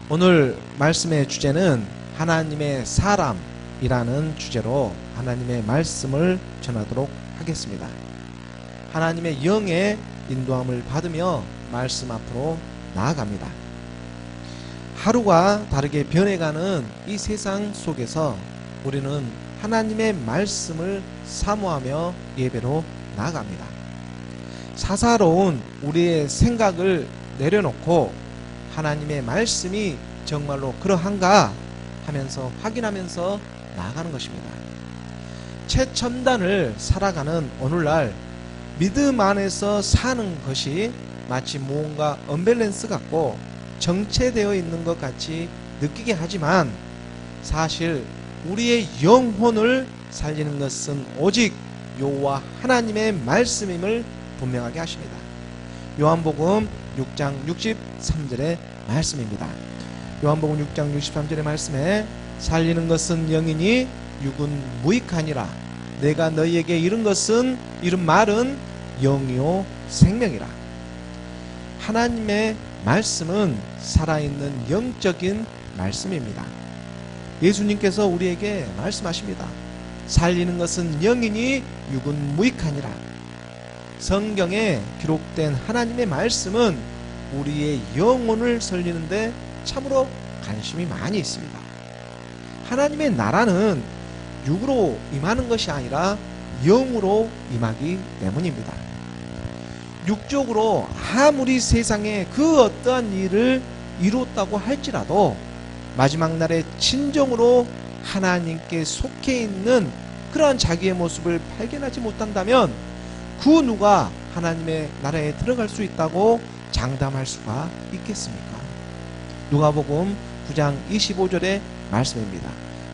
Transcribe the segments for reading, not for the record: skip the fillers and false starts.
오늘 말씀의 주제는 하나님의 사람이라는 주제로 하나님의 말씀을 전하도록 하겠습니다. 하나님의 영의 인도함을 받으며 말씀 앞으로 나아갑니다. 하루가 다르게 변해가는 이 세상 속에서 우리는 하나님의 말씀을 사모하며 예배로 나아갑니다. 사사로운 우리의 생각을 내려놓고 하나님의 말씀이 정말로 그러한가 하면서 확인하면서 나아가는 것입니다. 최첨단을 살아가는 오늘날 믿음 안에서 사는 것이 마치 무언가 언밸런스 같고 정체되어 있는 것 같이 느끼게 하지만 사실 우리의 영혼을 살리는 것은 오직 여호와 하나님의 말씀임을 분명하게 하십니다. 요한복음 6장 63절의 말씀입니다. 요한복음 6장 63절의 말씀에 살리는 것은 영이니 육은 무익하니라. 내가 너희에게 이른 말은 영이요 생명이라. 하나님의 말씀은 살아있는 영적인 말씀입니다. 예수님께서 우리에게 말씀하십니다. 살리는 것은 영이니 육은 무익하니라. 성경에 기록된 하나님의 말씀은 우리의 영혼을 살리는데 참으로 관심이 많이 있습니다. 하나님의 나라는 육으로 임하는 것이 아니라 영으로 임하기 때문입니다. 육적으로 아무리 세상에 그 어떠한 일을 이뤘다고 할지라도 마지막 날에 진정으로 하나님께 속해 있는 그러한 자기의 모습을 발견하지 못한다면 그 누가 하나님의 나라에 들어갈 수 있다고 장담할 수가 있겠습니까? 누가복음 9장 25절의 말씀입니다.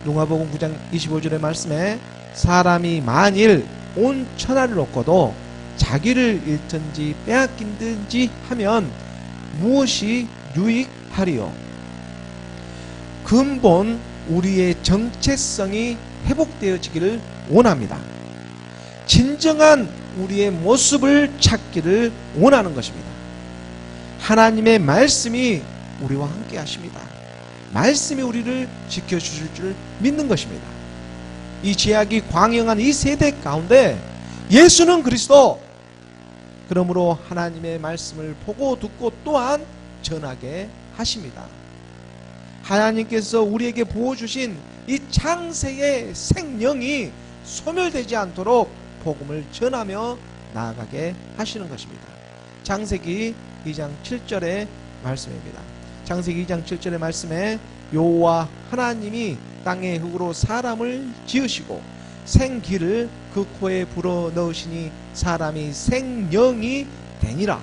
누가복음 9장 25절의 말씀에 사람이 만일 온 천하를 얻고도 자기를 잃든지 빼앗긴든지 하면 무엇이 유익하리요? 근본 우리의 정체성이 회복되어지기를 원합니다. 진정한 우리의 모습을 찾기를 원하는 것입니다. 하나님의 말씀이 우리와 함께 하십니다. 말씀이 우리를 지켜주실 줄 믿는 것입니다. 이 죄악이 광영한 이 세대 가운데 예수는 그리스도, 그러므로 하나님의 말씀을 보고 듣고 또한 전하게 하십니다. 하나님께서 우리에게 부어주신 이 창세의 생명이 소멸되지 않도록 복음을 전하며 나아가게 하시는 것입니다. 창세기 2장 7절의 말씀입니다. 창세기 2장 7절의 말씀에 여호와 하나님이 땅의 흙으로 사람을 지으시고 생기를 그 코에 불어 넣으시니 사람이 생명이 되니라.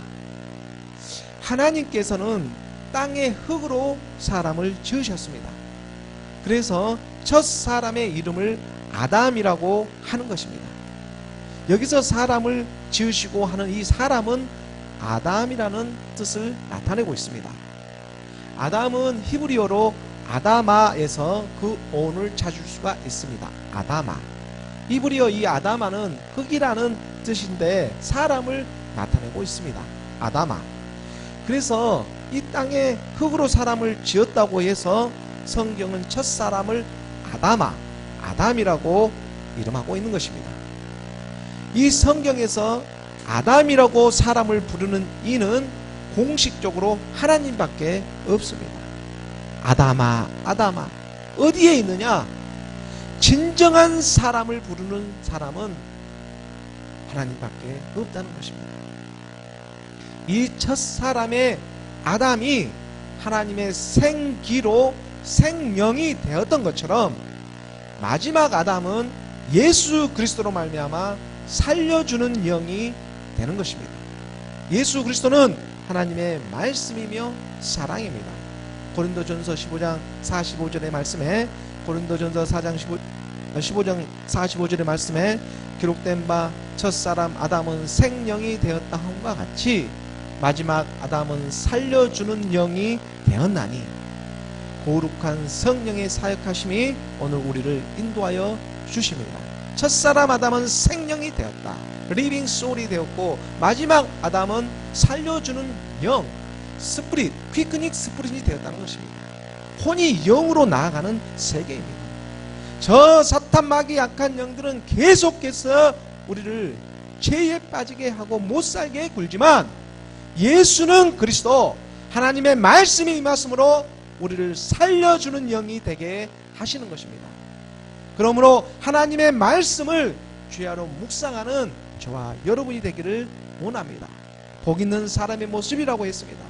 하나님께서는 땅의 흙으로 사람을 지으셨습니다. 그래서 첫 사람의 이름을 아담이라고 하는 것입니다. 여기서 사람을 지으시고 하는 이 사람은 아담이라는 뜻을 나타내고 있습니다. 아담은 히브리어로 아다마에서 그 어원을 찾을 수가 있습니다. 아다마. 히브리어 이 아다마는 흙이라는 뜻인데 사람을 나타내고 있습니다. 아다마. 그래서 이 땅에 흙으로 사람을 지었다고 해서 성경은 첫 사람을 아담이라고 이름하고 있는 것입니다. 이 성경에서 아담이라고 사람을 부르는 이는 공식적으로 하나님밖에 없습니다. 아담아 어디에 있느냐? 진정한 사람을 부르는 사람은 하나님밖에 없다는 것입니다. 이 첫 사람의 아담이 하나님의 생기로 생명이 되었던 것처럼 마지막 아담은 예수 그리스도로 말미암아 살려주는 영이 되는 것입니다. 예수 그리스도는 하나님의 말씀이며 사랑입니다. 고린도전서 15장 45절의 말씀에 고린도전서 15장 45절의 말씀에 기록된 바 첫사람 아담은 생령이 되었다 함과 같이 마지막 아담은 살려주는 영이 되었나니 거룩한 성령의 사역하심이 오늘 우리를 인도하여 주십니다. 첫사람 아담은 생명이 되었다. 리빙 소울이 되었고 마지막 아담은 살려주는 영, 스프릿, 퀴크닉 스프릿이 되었다는 것입니다. 혼이 영으로 나아가는 세계입니다. 저 사탄 마귀 약한 영들은 계속해서 우리를 죄에 빠지게 하고 못살게 굴지만 예수는 그리스도 하나님의 말씀이 임하심으로 우리를 살려주는 영이 되게 하시는 것입니다. 그러므로 하나님의 말씀을 죄하로 묵상하는 저와 여러분이 되기를 원합니다. 복 있는 사람의 모습이라고 했습니다.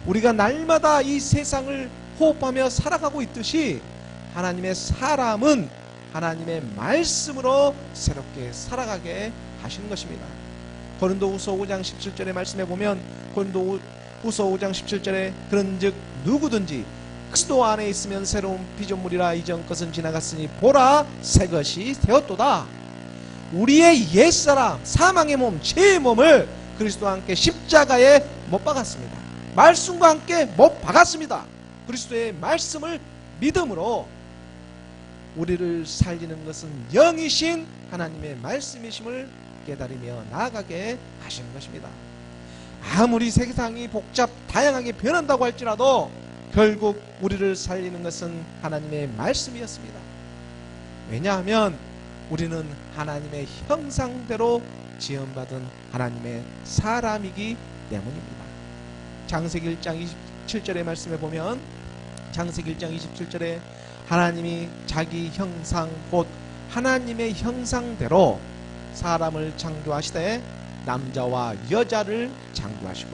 우리가 날마다 이 세상을 호흡하며 살아가고 있듯이 하나님의 사람은 하나님의 말씀으로 새롭게 살아가게 하시는 것입니다. 고린도후서 5장 17절의 말씀에 보면 고린도후서 5장 17절에 그런즉 누구든지 그리스도 안에 있으면 새로운 피조물이라 이전 것은 지나갔으니 보라 새 것이 되었도다. 우리의 옛사람 사망의 몸 죄의 몸을 그리스도와 함께 십자가에 못 박았습니다. 말씀과 함께 못 박았습니다. 그리스도의 말씀을 믿음으로 우리를 살리는 것은 영이신 하나님의 말씀이심을 깨달으며 나아가게 하시는 것입니다. 아무리 세상이 복잡 다양하게 변한다고 할지라도 결국 우리를 살리는 것은 하나님의 말씀이었습니다. 왜냐하면 우리는 하나님의 형상대로 지음받은 하나님의 사람이기 때문입니다. 창세기 1장 27절의 말씀에 보면 창세기 1장 27절에 하나님이 자기 형상 곧 하나님의 형상대로 사람을 창조하시되 남자와 여자를 창조하시고,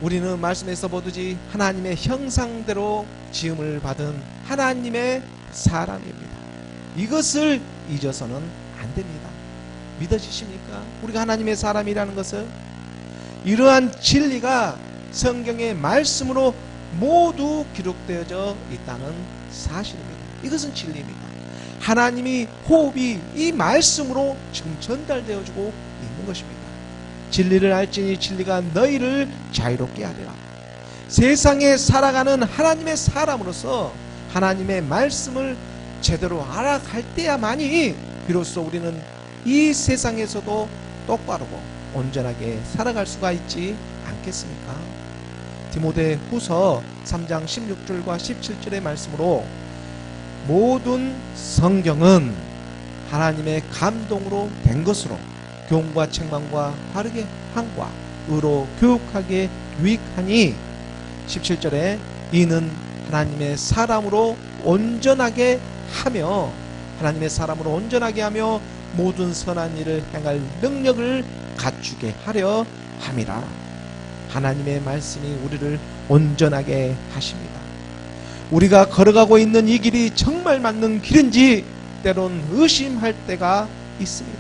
우리는 말씀에서 보듯이 하나님의 형상대로 지음을 받은 하나님의 사람입니다. 이것을 잊어서는 안 됩니다. 믿어지십니까? 우리가 하나님의 사람이라는 것을, 이러한 진리가 성경의 말씀으로 모두 기록되어져 있다는 사실입니다. 이것은 진리입니다. 하나님이 호흡이 이 말씀으로 지금 전달되어지고 있는 것입니다. 진리를 알지니 진리가 너희를 자유롭게 하리라. 세상에 살아가는 하나님의 사람으로서 하나님의 말씀을 제대로 알아갈 때야만이 비로소 우리는 이 세상에서도 똑바르고 온전하게 살아갈 수가 있지 않겠습니까? 디모데 후서 3장 16절과 17절의 말씀으로 모든 성경은 하나님의 감동으로 된 것으로 교훈과 책망과 바르게 함과 의로 교육하기에 유익하니, 17절에 이는 하나님의 사람으로 온전하게 하며 하나님의 사람으로 온전하게 하며 모든 선한 일을 행할 능력을 갖추게 하려 함이라. 하나님의 말씀이 우리를 온전하게 하십니다. 우리가 걸어가고 있는 이 길이 정말 맞는 길인지 때론 의심할 때가 있습니다.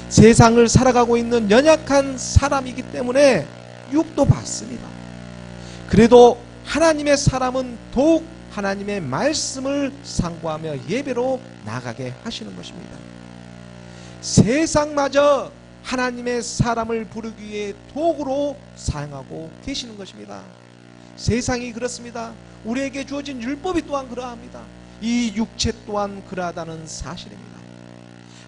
세상을 살아가고 있는 연약한 사람이기 때문에 유혹도 받습니다. 그래도 하나님의 사람은 더욱 하나님의 말씀을 상고하며 예배로 나가게 하시는 것입니다. 세상마저 하나님의 사람을 부르기 위해 도구로 사용하고 계시는 것입니다. 세상이 그렇습니다. 우리에게 주어진 율법이 또한 그러합니다. 이 육체 또한 그러하다는 사실입니다.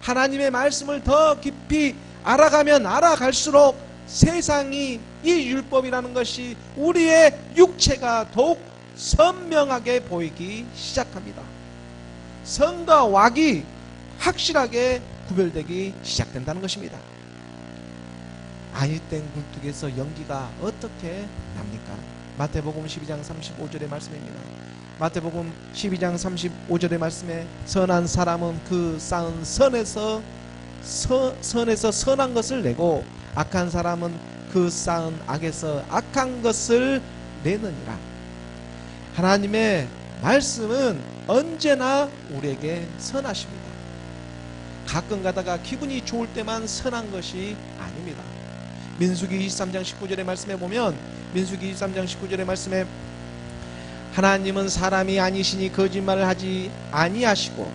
하나님의 말씀을 더 깊이 알아가면 알아갈수록 세상이 이 율법이라는 것이 우리의 육체가 더욱 선명하게 보이기 시작합니다. 선과 악이 확실하게 구별되기 시작된다는 것입니다. 아니 땐 굴뚝에서 연기가 어떻게 납니까? 마태복음 12장 35절의 말씀입니다. 마태복음 12장 35절의 말씀에 선한 사람은 그 쌓은 선에서 선한 것을 내고 악한 사람은 그 쌓은 악에서 악한 것을 내느니라. 하나님의 말씀은 언제나 우리에게 선하십니다. 가끔 가다가 기분이 좋을 때만 선한 것이 아닙니다. 민수기 23장 19절의 말씀에 보면, 민수기 23장 19절의 말씀에 하나님은 사람이 아니시니 거짓말을 하지 아니하시고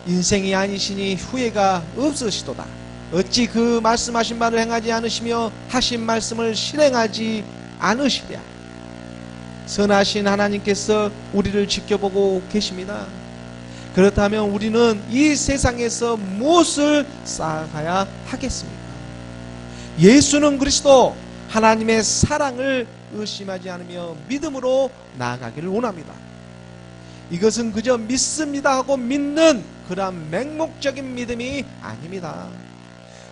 인생이 아니시니 후회가 없으시도다. 어찌 그 말씀하신 말을 행하지 않으시며 하신 말씀을 실행하지 않으시랴. 선하신 하나님께서 우리를 지켜보고 계십니다. 그렇다면 우리는 이 세상에서 무엇을 쌓아가야 하겠습니까? 예수는 그리스도 하나님의 사랑을 의심하지 않으며 믿음으로 나아가기를 원합니다. 이것은 그저 믿습니다 하고 믿는 그런 맹목적인 믿음이 아닙니다.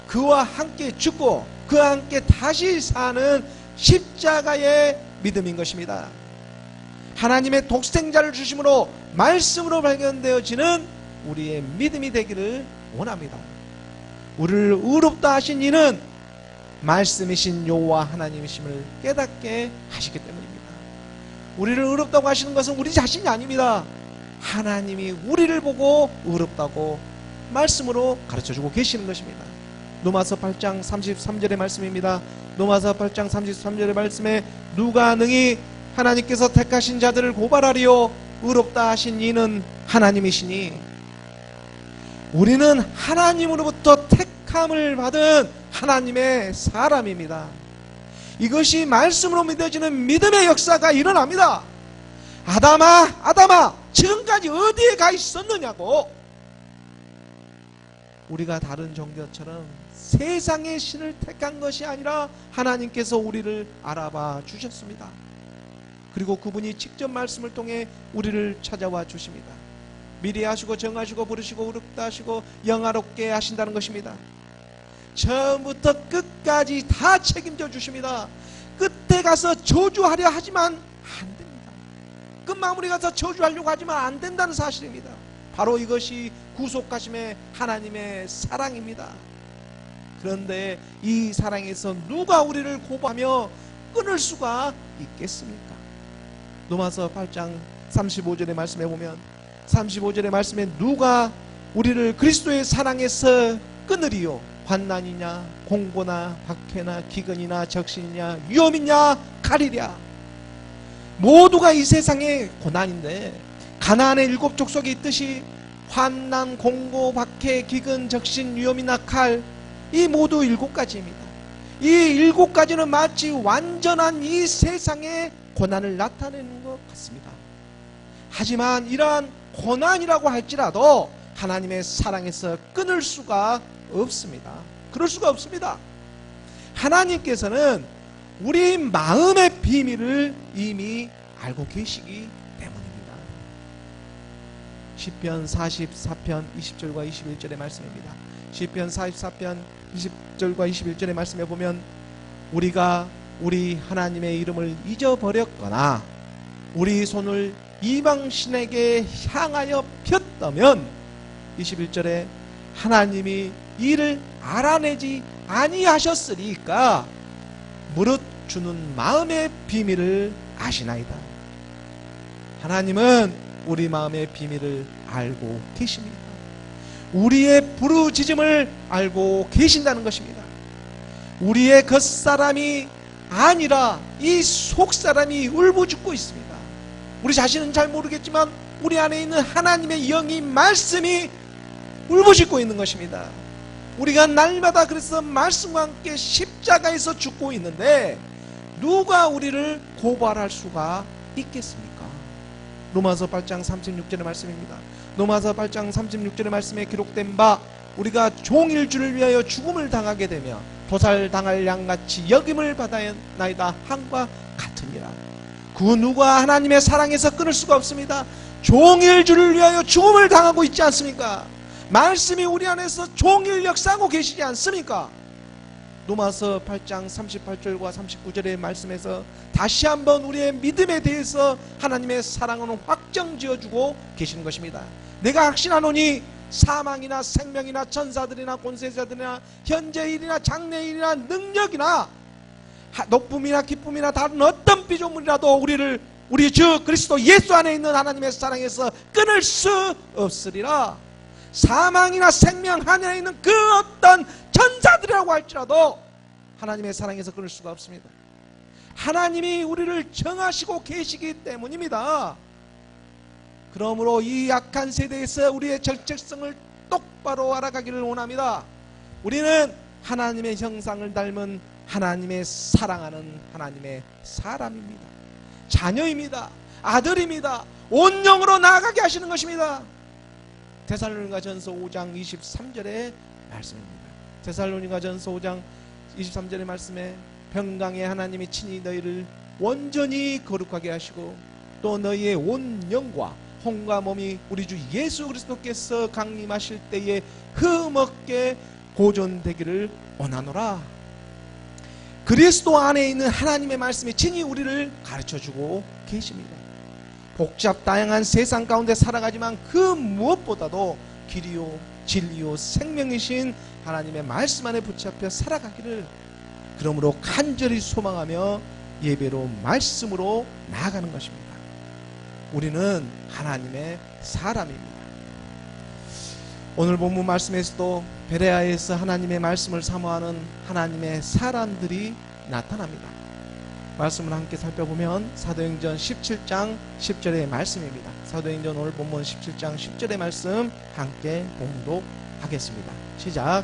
그와 함께 죽고 그와 함께 다시 사는 십자가의 믿음인 것입니다. 하나님의 독생자를 주심으로 말씀으로 발견되어지는 우리의 믿음이 되기를 원합니다. 우리를 의롭다 하신 이는 말씀이신 여호와 하나님이심을 깨닫게 하시기 때문입니다. 우리를 의롭다고 하시는 것은 우리 자신이 아닙니다. 하나님이 우리를 보고 의롭다고 말씀으로 가르쳐주고 계시는 것입니다. 로마서 8장 33절의 말씀입니다. 로마서 8장 33절의 말씀에 누가 능히 하나님께서 택하신 자들을 고발하리요 의롭다 하신 이는 하나님이시니, 우리는 하나님으로부터 택함을 받은 하나님의 사람입니다. 이것이 말씀으로 믿어지는 믿음의 역사가 일어납니다. 아담아 지금까지 어디에 가 있었느냐고. 우리가 다른 종교처럼 세상의 신을 택한 것이 아니라 하나님께서 우리를 알아봐 주셨습니다. 그리고 그분이 직접 말씀을 통해 우리를 찾아와 주십니다. 미리 하시고 정하시고 부르시고 의롭다 하시고 영화롭게 하신다는 것입니다. 처음부터 끝까지 다 책임져 주십니다. 끝에 가서 저주하려 하지만 안 됩니다. 끝마무리 가서 저주하려고 하지만 안 된다는 사실입니다. 바로 이것이 구속하심의 하나님의 사랑입니다. 그런데 이 사랑에서 누가 우리를 고발하며 끊을 수가 있겠습니까? 로마서 8장 35절의 말씀에 보면 35절의 말씀에 누가 우리를 그리스도의 사랑에서 끊으리요? 환난이냐 공고나 박해나 기근이나 적신이냐 위험이냐 가리랴. 모두가 이 세상의 고난인데 가나안의 7 족속이 있듯이 환난, 공고, 박해, 기근, 적신, 위험이나 칼, 이 모두 7가지입니다. 이 7가지는 마치 완전한 이 세상의 고난을 나타내는 것 같습니다. 하지만 이러한 고난이라고 할지라도 하나님의 사랑에서 끊을 수가 없습니다. 그럴 수가 없습니다. 하나님께서는 우리 마음의 비밀을 이미 알고 계시기 때문입니다. 시편 44편 20절과 21절의 말씀입니다. 시편 44편 20절과 21절의 말씀에 보면 우리가 우리 하나님의 이름을 잊어버렸거나 우리 손을 이방신에게 향하여 폈다면 21절에 하나님이 이를 알아내지 아니하셨으리까 무릇 주는 마음의 비밀을 아시나이다. 하나님은 우리 마음의 비밀을 알고 계십니다. 우리의 부르짖음을 알고 계신다는 것입니다. 우리의 겉사람이 아니라 이 속사람이 울부짖고 있습니다. 우리 자신은 잘 모르겠지만 우리 안에 있는 하나님의 영이 말씀이 울부짖고 있는 것입니다. 우리가 날마다 그래서 말씀과 함께 십자가에서 죽고 있는데 누가 우리를 고발할 수가 있겠습니까? 로마서 8장 36절의 말씀입니다. 로마서 8장 36절의 말씀에 기록된 바 우리가 종일주를 위하여 죽음을 당하게 되며 도살당할 양같이 여김을 받아나이다 함과 같으니라. 그 누가 하나님의 사랑에서 끊을 수가 없습니다. 종일주를 위하여 죽음을 당하고 있지 않습니까? 말씀이 우리 안에서 종일 역사하고 계시지 않습니까? 로마서 8장 38절과 39절의 말씀에서 다시 한번 우리의 믿음에 대해서 하나님의 사랑은 확정지어주고 계시는 것입니다. 내가 확신하노니 사망이나 생명이나 천사들이나 권세자들이나 현재일이나 장래일이나 능력이나 높음이나 기쁨이나 다른 어떤 피조물이라도 우리를 우리 주 그리스도 예수 안에 있는 하나님의 사랑에서 끊을 수 없으리라. 사망이나 생명 하늘에 있는 그 어떤 천사들이라고 할지라도 하나님의 사랑에서 끊을 수가 없습니다. 하나님이 우리를 정하시고 계시기 때문입니다. 그러므로 이 약한 세대에서 우리의 절제성을 똑바로 알아가기를 원합니다. 우리는 하나님의 형상을 닮은 하나님의 사랑하는 하나님의 사람입니다. 자녀입니다. 아들입니다. 온 영으로 나아가게 하시는 것입니다. 데살로니가전서 5장 23절의 말씀입니다. 데살로니가전서 5장 23절의 말씀에 평강의 하나님이 친히 너희를 온전히 거룩하게 하시고 또 너희의 온 영과 혼과 몸이 우리 주 예수 그리스도께서 강림하실 때에 흠없게 보존되기를 원하노라. 그리스도 안에 있는 하나님의 말씀이 친히 우리를 가르쳐주고 계십니다. 복잡 다양한 세상 가운데 살아가지만 그 무엇보다도 길이요 진리요 생명이신 하나님의 말씀 안에 붙잡혀 살아가기를 그러므로 간절히 소망하며 예배로 말씀으로 나아가는 것입니다. 우리는 하나님의 사람입니다. 오늘 본문 말씀에서도 베레아에서 하나님의 말씀을 사모하는 하나님의 사람들이 나타납니다. 말씀을 함께 살펴보면 사도행전 17장 10절의 말씀입니다. 사도행전 오늘 본문 17장 10절의 말씀 함께 봉독하겠습니다. 시작.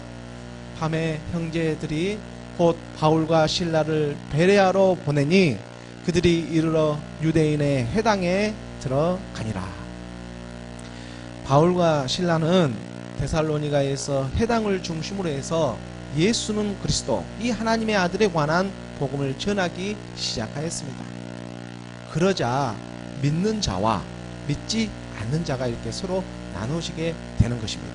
밤에 형제들이 곧 바울과 실라를 베레아로 보내니 그들이 이르러 유대인의 회당에 들어가니라. 바울과 실라는 데살로니가에서 회당을 중심으로 해서 예수는 그리스도, 이 하나님의 아들에 관한 복음을 전하기 시작하였습니다. 그러자 믿는 자와 믿지 않는 자가 이렇게 서로 나누어지게 되는 것입니다.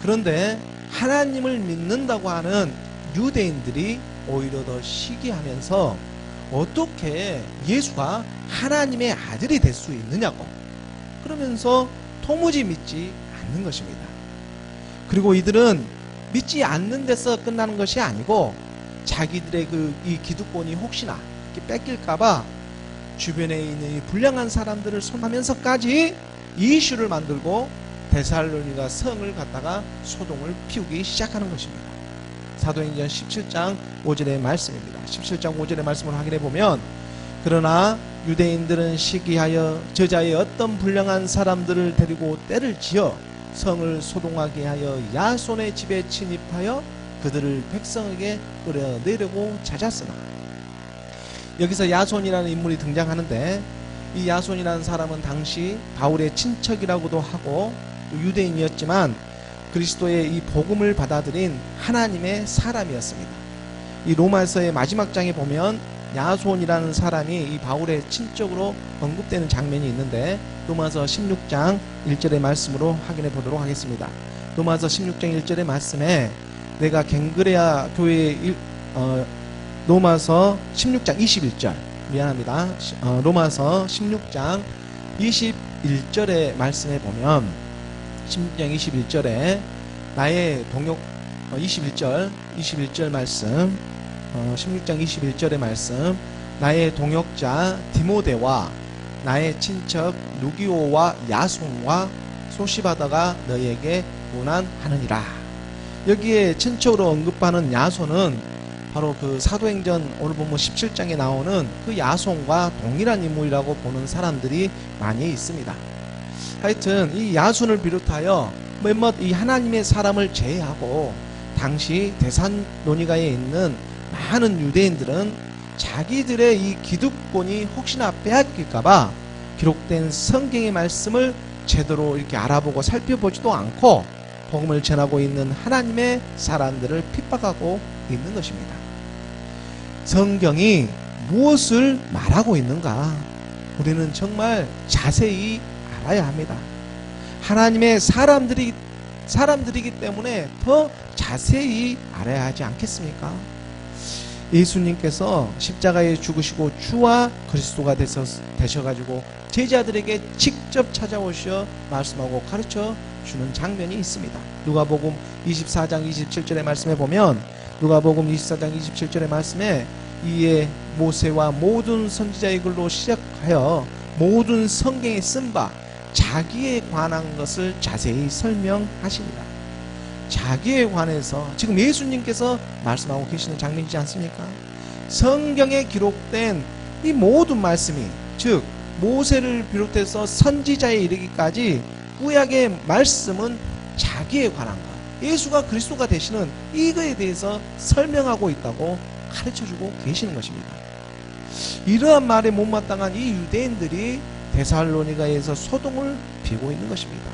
그런데 하나님을 믿는다고 하는 유대인들이 오히려 더 시기하면서 어떻게 예수가 하나님의 아들이 될 수 있느냐고 그러면서 도무지 믿지 않는 것입니다. 그리고 이들은 믿지 않는 데서 끝나는 것이 아니고 자기들의 이 기득권이 혹시나 뺏길까봐 주변에 있는 이 불량한 사람들을 손하면서까지 이슈를 만들고 데살로니가 성을 갖다가 소동을 피우기 시작하는 것입니다. 사도행전 17장 5절의 말씀입니다. 17장 5절의 말씀을 확인해 보면 그러나 유대인들은 시기하여 저자의 어떤 불량한 사람들을 데리고 때를 지어 성을 소동하게 하여 야손의 집에 침입하여 그들을 백성에게 끌어내려고 찾았으나 여기서 야손이라는 인물이 등장하는데 이 야손이라는 사람은 당시 바울의 친척이라고도 하고 유대인이었지만 그리스도의 이 복음을 받아들인 하나님의 사람이었습니다. 이 로마서의 마지막 장에 보면 야손이라는 사람이 이 바울의 친척으로 언급되는 장면이 있는데 로마서 16장 1절의 말씀으로 확인해 보도록 하겠습니다. 로마서 16장 1절의 말씀에 내가 갱그레아 교회의 로마서 16장 21절 미안합니다. 로마서 16장 21절의 말씀에 보면 16장 21절에 나의 동역 21절 말씀 16장 21절의 말씀 나의 동역자 디모데와 나의 친척 누기오와 야손과 소시바다가 너희에게 문안하느니라. 여기에 친척으로 언급하는 야손은 바로 그 사도행전 오늘 보면 17장에 나오는 그 야손과 동일한 인물이라고 보는 사람들이 많이 있습니다. 하여튼 이 야손을 비롯하여 몇몇 이 하나님의 사람을 제외하고 당시 데살로니가에 있는 많은 유대인들은 자기들의 이 기득권이 혹시나 빼앗길까봐 기록된 성경의 말씀을 제대로 이렇게 알아보고 살펴보지도 않고 복음을 전하고 있는 하나님의 사람들을 핍박하고 있는 것입니다. 성경이 무엇을 말하고 있는가? 우리는 정말 자세히 알아야 합니다. 하나님의 사람들이기 때문에 더 자세히 알아야 하지 않겠습니까? 예수님께서 십자가에 죽으시고 주와 그리스도가 되셔가지고 제자들에게 직접 찾아오셔 말씀하고 가르쳐 주는 장면이 있습니다. 누가복음 24장 27절의 말씀에 보면 누가복음 24장 27절의 말씀에 이에 모세와 모든 선지자의 글로 시작하여 모든 성경에 쓴 바 자기에 관한 것을 자세히 설명하십니다. 자기에 관해서 지금 예수님께서 말씀하고 계시는 장면이지 않습니까? 성경에 기록된 이 모든 말씀이 즉 모세를 비롯해서 선지자에 이르기까지 구약의 말씀은 자기에 관한 것, 예수가 그리스도가 되시는 이거에 대해서 설명하고 있다고 가르쳐주고 계시는 것입니다. 이러한 말에 못마땅한 이 유대인들이 데살로니가에서 소동을 피우고 있는 것입니다.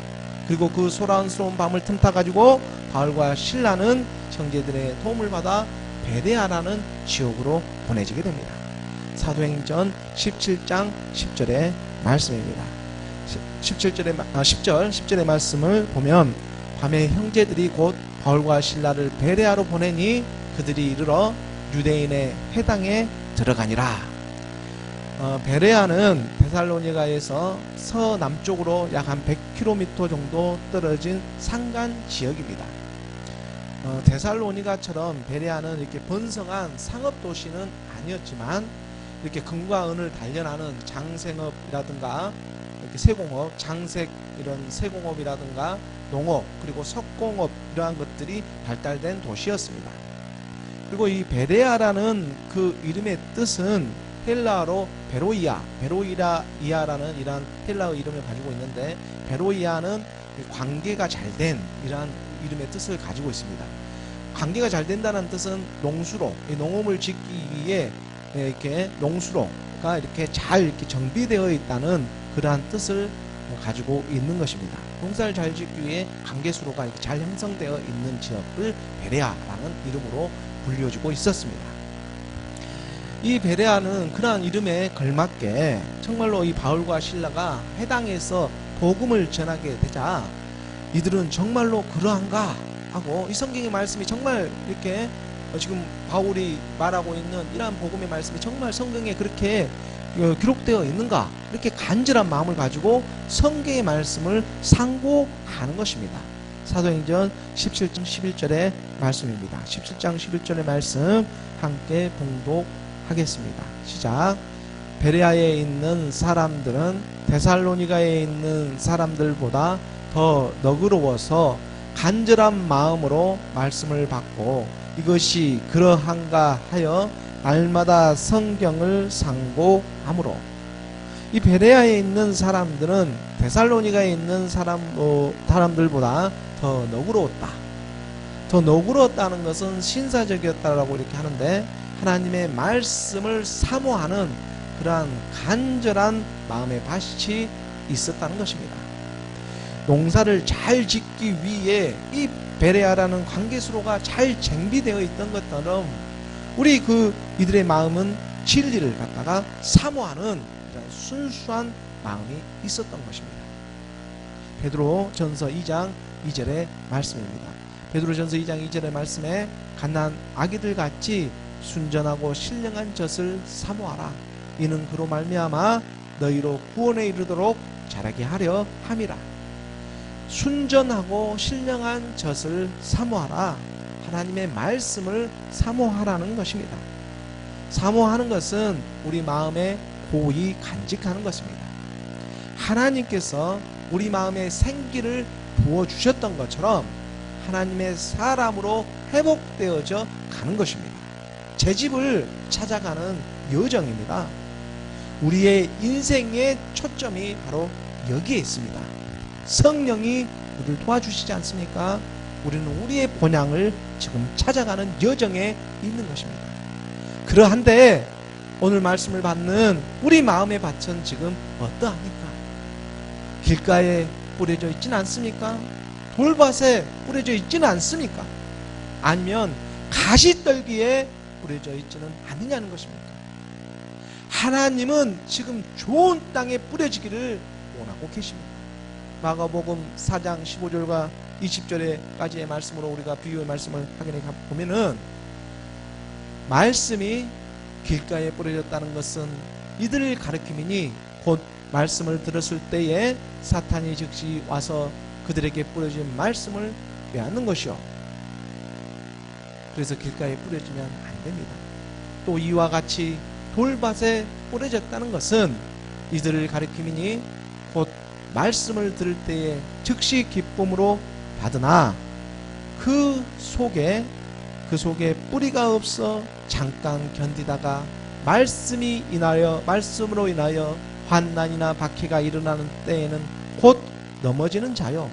그리고 그 소란스러운 밤을 틈타 가지고 바울과 실라는 형제들의 도움을 받아 베레아라는 지역으로 보내지게 됩니다. 사도행전 17장 10절의 말씀입니다. 10절의 말씀을 보면 밤에 형제들이 곧 바울과 실라를 베레아로 보내니 그들이 이르러 유대인의 회당에 들어가니라. 베레아는 데살로니가에서 서남쪽으로 약 한 100km 정도 떨어진 산간 지역입니다. 데살로니가처럼 베레아는 이렇게 번성한 상업 도시는 아니었지만 이렇게 금과 은을 단련하는 장생업이라든가 이렇게 세공업, 장색 이런 세공업이라든가 농업 그리고 석공업 이러한 것들이 발달된 도시였습니다. 그리고 이 베레아라는 그 이름의 뜻은 헬라어로 베로이아라는 이러한 헬라어 이름을 가지고 있는데 베로이아는 관계가 잘된 이러한 이름의 뜻을 가지고 있습니다. 관계가 잘 된다는 뜻은 농수로, 농업을 짓기 위해 이렇게 농수로가 이렇게 잘 이렇게 정비되어 있다는 그러한 뜻을 가지고 있는 것입니다. 농사를 잘 짓기 위해 관계수로가 이렇게 잘 형성되어 있는 지역을 베레아라는 이름으로 불려지고 있었습니다. 이 베레아는 그러한 이름에 걸맞게 정말로 이 바울과 실라가 회당에서 복음을 전하게 되자 이들은 정말로 그러한가 하고 이 성경의 말씀이 정말 이렇게 지금 바울이 말하고 있는 이러한 복음의 말씀이 정말 성경에 그렇게 기록되어 있는가 이렇게 간절한 마음을 가지고 성경의 말씀을 상고하는 것입니다. 사도행전 17장 11절의 말씀입니다. 17장 11절의 말씀 함께 봉독하겠습니다. 시작. 베레아에 있는 사람들은 데살로니가에 있는 사람들보다 더 너그러워서 간절한 마음으로 말씀을 받고 이것이 그러한가 하여 날마다 성경을 상고하므로 이 베레아에 있는 사람들은 데살로니가에 있는 사람들보다 더 너그러웠다. 더 너그러웠다는 것은 신사적이었다라고 이렇게 하는데 하나님의 말씀을 사모하는 그러한 간절한 마음의 밭이 있었다는 것입니다. 농사를 잘 짓기 위해 이 베레아라는 관계수로가 잘 정비되어 있던 것처럼 우리 이들의 마음은 진리를 갖다가 사모하는 이런 순수한 마음이 있었던 것입니다. 베드로전서 2장 2절의 말씀입니다. 베드로전서 2장 2절의 말씀에 갓난 아기들 같이 순전하고 신령한 젖을 사모하라. 이는 그로 말미암아 너희로 구원에 이르도록 자라게 하려 함이라. 순전하고 신령한 젖을 사모하라. 하나님의 말씀을 사모하라는 것입니다. 사모하는 것은 우리 마음에 고이 간직하는 것입니다. 하나님께서 우리 마음에 생기를 부어주셨던 것처럼 하나님의 사람으로 회복되어져 가는 것입니다. 제 집을 찾아가는 여정입니다. 우리의 인생의 초점이 바로 여기에 있습니다. 성령이 우리를 도와주시지 않습니까? 우리는 우리의 본향을 지금 찾아가는 여정에 있는 것입니다. 그러한데 오늘 말씀을 받는 우리 마음의 밭은 지금 어떠합니까? 길가에 뿌려져 있지는 않습니까? 돌밭에 뿌려져 있지는 않습니까? 아니면 가시떨기에 뿌려져 있지는 않느냐는 것입니까? 하나님은 지금 좋은 땅에 뿌려지기를 원하고 계십니다. 마가복음 4장 15절과 20절까지의 말씀으로 우리가 비유의 말씀을 확인해 보면은 말씀이 길가에 뿌려졌다는 것은 이들을 가리킴이니 곧 말씀을 들었을 때에 사탄이 즉시 와서 그들에게 뿌려진 말씀을 빼앗는 것이요. 그래서 길가에 뿌려지면 안 됩니다. 또 이와 같이 돌밭에 뿌려졌다는 것은 이들을 가리킴이니 곧 말씀을 들을 때에 즉시 기쁨으로 받으나 그 속에 뿌리가 없어 잠깐 견디다가 말씀으로 인하여 환난이나 박해가 일어나는 때에는 곧 넘어지는 자요.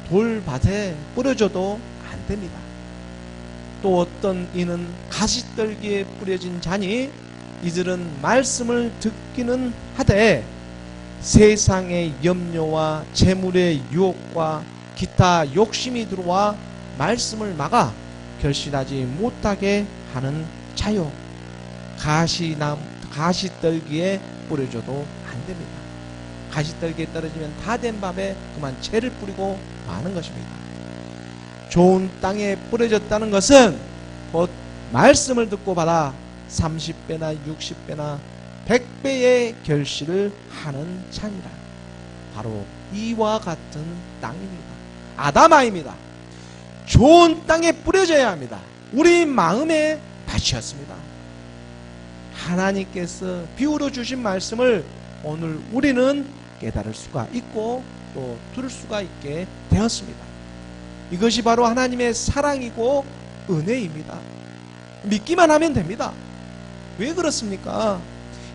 돌밭에 뿌려져도 안 됩니다. 또 어떤 이는 가시떨기에 뿌려진 자니 이들은 말씀을 듣기는 하되 세상의 염려와 재물의 유혹과 기타 욕심이 들어와 말씀을 막아 결실하지 못하게 하는 자요, 가시떨기에 뿌려줘도 안 됩니다. 가시떨기에 떨어지면 다 된 밥에 그만 채를 뿌리고 마는 것입니다. 좋은 땅에 뿌려졌다는 것은 곧 말씀을 듣고 받아 30배나 60배나 100배의 결실을 하는 자니라. 바로 이와 같은 땅입니다. 아담아입니다. 좋은 땅에 뿌려져야 합니다. 우리 마음의 밭이었습니다. 하나님께서 비유로 주신 말씀을 오늘 우리는 깨달을 수가 있고 또 들을 수가 있게 되었습니다. 이것이 바로 하나님의 사랑이고 은혜입니다. 믿기만 하면 됩니다. 왜 그렇습니까?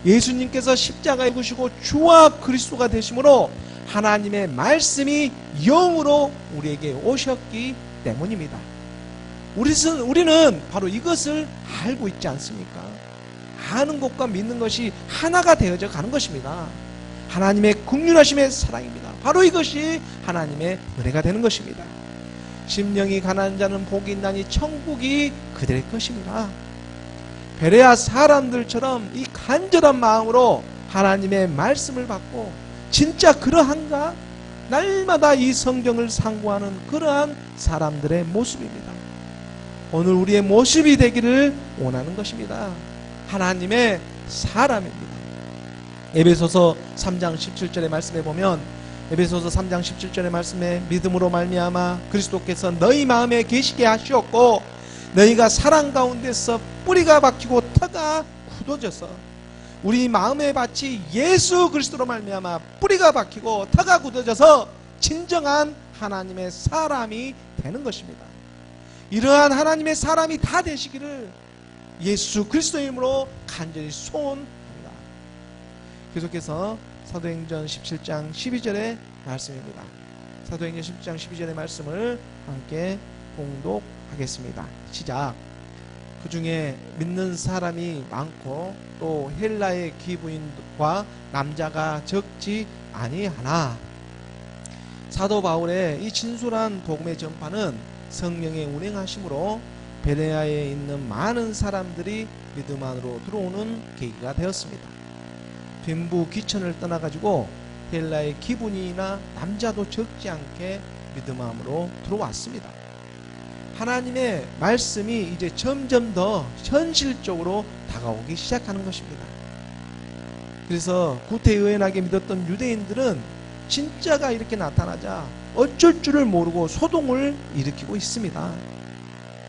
예수님께서 십자가에 죽으시고 주와 그리스도가 되심으로 하나님의 말씀이 영으로 우리에게 오셨기 때문입니다. 우리는 바로 이것을 알고 있지 않습니까? 아는 것과 믿는 것이 하나가 되어져 가는 것입니다. 하나님의 긍휼하심의 사랑입니다. 바로 이것이 하나님의 은혜가 되는 것입니다. 심령이 가난한 자는 복이 있나니 천국이 그들의 것입니다. 베레아 사람들처럼 이 간절한 마음으로 하나님의 말씀을 받고 진짜 그러한가? 날마다 이 성경을 상고하는 그러한 사람들의 모습입니다. 오늘 우리의 모습이 되기를 원하는 것입니다. 하나님의 사람입니다. 에베소서 3장 17절의 말씀에 보면, 에베소서 3장 17절의 말씀에 믿음으로 말미암아 그리스도께서 너희 마음에 계시게 하시었고 너희가 사랑 가운데서 뿌리가 박히고 터가 굳어져서, 우리 마음의 밭이 예수 그리스도로 말미암아 뿌리가 박히고 터가 굳어져서 진정한 하나님의 사람이 되는 것입니다. 이러한 하나님의 사람이 다 되시기를 예수 그리스도의 이름으로 간절히 소원합니다. 계속해서 사도행전 17장 12절의 말씀입니다. 사도행전 17장 12절의 말씀을 함께 봉독하겠습니다. 시작. 그 중에 믿는 사람이 많고 또 헬라의 기부인과 남자가 적지 아니하나. 사도 바울의 이 진솔한 복음의 전파는 성령의 운행하심으로 베레아에 있는 많은 사람들이 믿음 안으로 들어오는 계기가 되었습니다. 빈부 귀천을 떠나가지고 헬라의 기분이나 남자도 적지 않게 믿음 안으로 들어왔습니다. 하나님의 말씀이 이제 점점 더 현실적으로 다가오기 시작하는 것입니다. 그래서 구태의연하게 믿었던 유대인들은 진짜가 이렇게 나타나자 어쩔 줄을 모르고 소동을 일으키고 있습니다.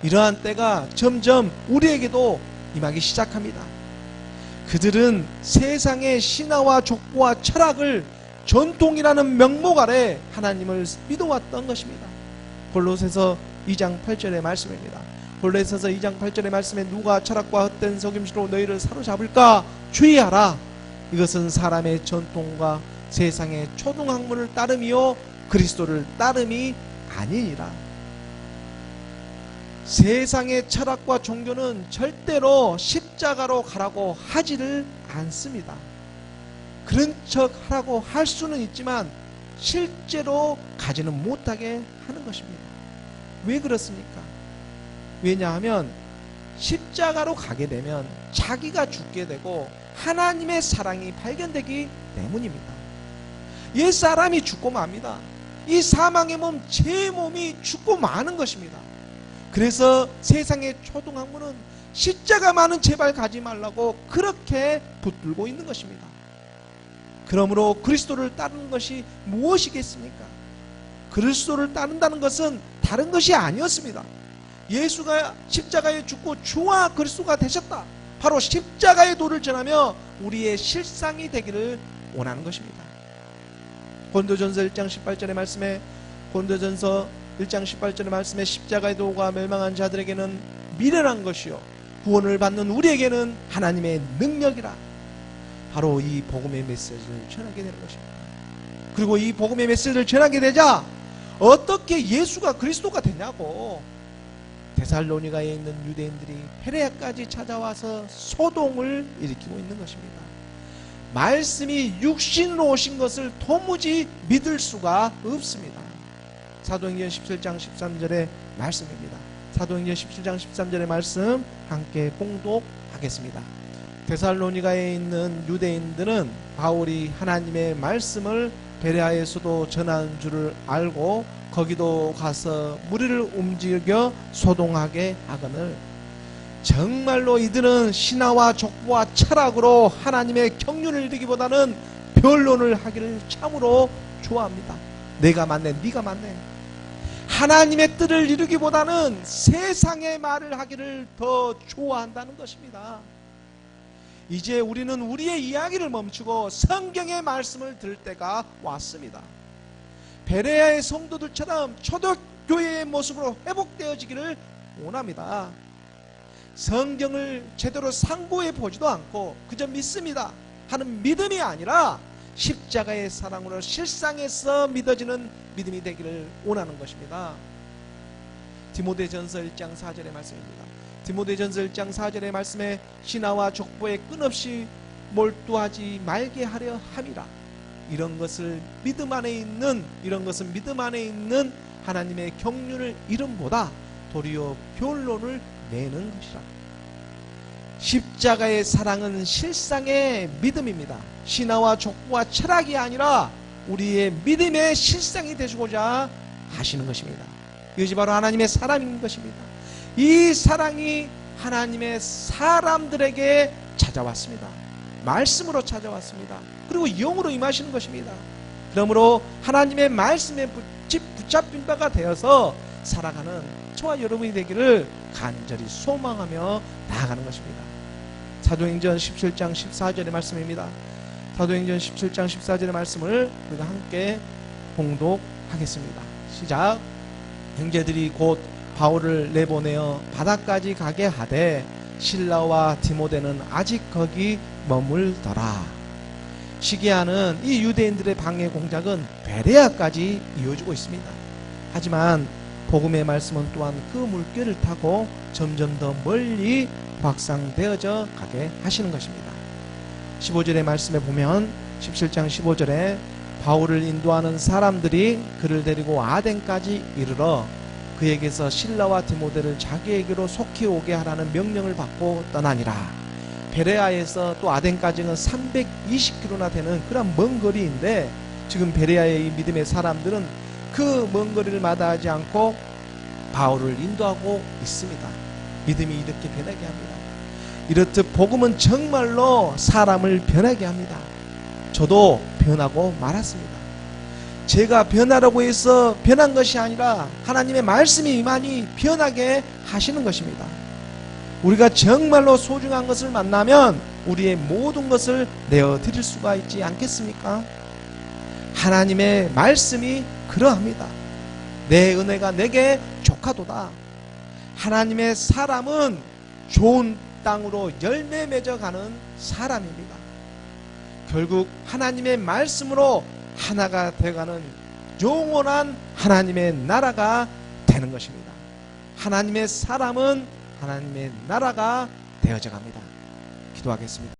이러한 때가 점점 우리에게도 임하기 시작합니다. 그들은 세상의 신화와 족보와 철학을 전통이라는 명목 아래 하나님을 믿어왔던 것입니다. 골로새서 2장 8절의 말씀입니다. 골로새서 2장 8절의 말씀에 누가 철학과 헛된 속임수로 너희를 사로잡을까 주의하라. 이것은 사람의 전통과 세상의 초등학문을 따름이요 그리스도를 따름이 아니니라. 세상의 철학과 종교는 절대로 십자가로 가라고 하지를 않습니다. 그런 척 하라고 할 수는 있지만 실제로 가지는 못하게 하는 것입니다. 왜 그렇습니까? 왜냐하면 십자가로 가게 되면 자기가 죽게 되고 하나님의 사랑이 발견되기 때문입니다. 옛사람이 죽고 맙니다. 이 사망의 몸, 제 몸이 죽고 마는 것입니다. 그래서 세상의 초등학문은 십자가만은 제발 가지 말라고 그렇게 붙들고 있는 것입니다. 그러므로 그리스도를 따르는 것이 무엇이겠습니까? 그리스도를 따른다는 것은 다른 것이 아니었습니다. 예수가 십자가에 죽고 주와 그리스도가 되셨다. 바로 십자가의 도를 전하며 우리의 실상이 되기를 원하는 것입니다. 고린도전서 1장 18절의 말씀에, 고린도전서 1장 18절의 말씀에 십자가의 도가 멸망한 자들에게는 미련한 것이요 구원을 받는 우리에게는 하나님의 능력이라. 바로 이 복음의 메시지를 전하게 되는 것입니다. 그리고 이 복음의 메시지를 전하게 되자 어떻게 예수가 그리스도가 되냐고 데살로니가에 있는 유대인들이 베레아까지 찾아와서 소동을 일으키고 있는 것입니다. 말씀이 육신으로 오신 것을 도무지 믿을 수가 없습니다. 사도행전 17장 13절의 말씀입니다. 사도행전 17장 13절의 말씀 함께 봉독하겠습니다. 데살로니가에 있는 유대인들은 바울이 하나님의 말씀을 베레아에서도 전하는 줄을 알고 거기도 가서 무리를 움직여 소동하게 하거늘 정말로 이들은 신화와 족보와 철학으로 하나님의 경륜을 이루기보다는 변론을 하기를 참으로 좋아합니다. 내가 맞네, 네가 맞네. 하나님의 뜻을 이루기보다는 세상의 말을 하기를 더 좋아한다는 것입니다. 이제 우리는 우리의 이야기를 멈추고 성경의 말씀을 들을 때가 왔습니다. 베레아의 성도들처럼 초대교회의 모습으로 회복되어지기를 원합니다. 성경을 제대로 상고해 보지도 않고 그저 믿습니다 하는 믿음이 아니라 십자가의 사랑으로 실상에서 믿어지는 믿음이 되기를 원하는 것입니다. 디모데전서 1장 4절의 말씀입니다. 디모데전서 1장 4절의 말씀에 신화와 족보에 끊없이 몰두하지 말게 하려 함이라. 이런 것은 믿음 안에 있는 하나님의 경륜을 이름보다 도리어 변론을 내는 것이라. 십자가의 사랑은 실상의 믿음입니다. 신화와 족보와 철학이 아니라 우리의 믿음의 실상이 되시고자 하시는 것입니다. 이것이 바로 하나님의 사랑인 것입니다. 이 사랑이 하나님의 사람들에게 찾아왔습니다. 말씀으로 찾아왔습니다. 그리고 영으로 임하시는 것입니다. 그러므로 하나님의 말씀에 붙잡힌 바가 되어서 살아가는 저와 여러분이 되기를 간절히 소망하며 나아가는 것입니다. 사도행전 17장 14절의 말씀입니다. 사도행전 17장 14절의 말씀을 우리가 함께 봉독하겠습니다. 시작. 형제들이 곧 바울을 내보내어 바다까지 가게 하되 실라와 디모데는 아직 거기 머물더라. 시기하는 이 유대인들의 방해 공작은 베레아까지 이어지고 있습니다. 하지만 복음의 말씀은 또한 그 물결을 타고 점점 더 멀리 확산되어져 가게 하시는 것입니다. 15절의 말씀에 보면 17장 15절에 바울을 인도하는 사람들이 그를 데리고 아덴까지 이르러 그에게서 실라와 디모데를 자기에게로 속히 오게 하라는 명령을 받고 떠나니라. 베레아에서 또 아덴까지는 320km나 되는 그런 먼 거리인데 지금 베레아의 이 믿음의 사람들은 그 먼 거리를 마다하지 않고 바울을 인도하고 있습니다. 믿음이 이렇게 변하게 합니다. 이렇듯 복음은 정말로 사람을 변하게 합니다. 저도 변하고 말았습니다. 제가 변하라고 해서 변한 것이 아니라 하나님의 말씀이 이만히 변하게 하시는 것입니다. 우리가 정말로 소중한 것을 만나면 우리의 모든 것을 내어드릴 수가 있지 않겠습니까? 하나님의 말씀이 그러합니다. 내 은혜가 내게 족하도다. 하나님의 사람은 좋은 땅으로 열매 맺어가는 사람입니다. 결국 하나님의 말씀으로 하나가 되어가는 영원한 하나님의 나라가 되는 것입니다. 하나님의 사람은 하나님의 나라가 되어져 갑니다. 기도하겠습니다.